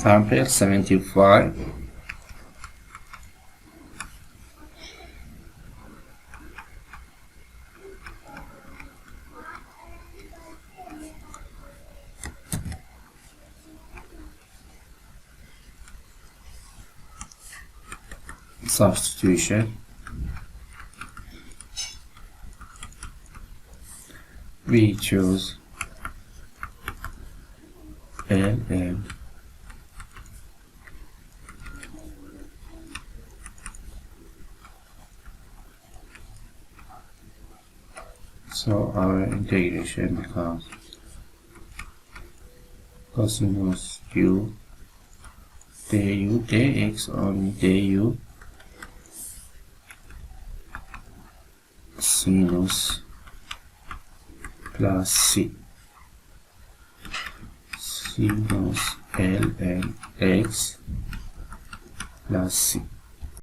Example 75. Substitution. We choose LL so our integration becomes cosinus u du dx on du sinus plus c sinus ln x plus c.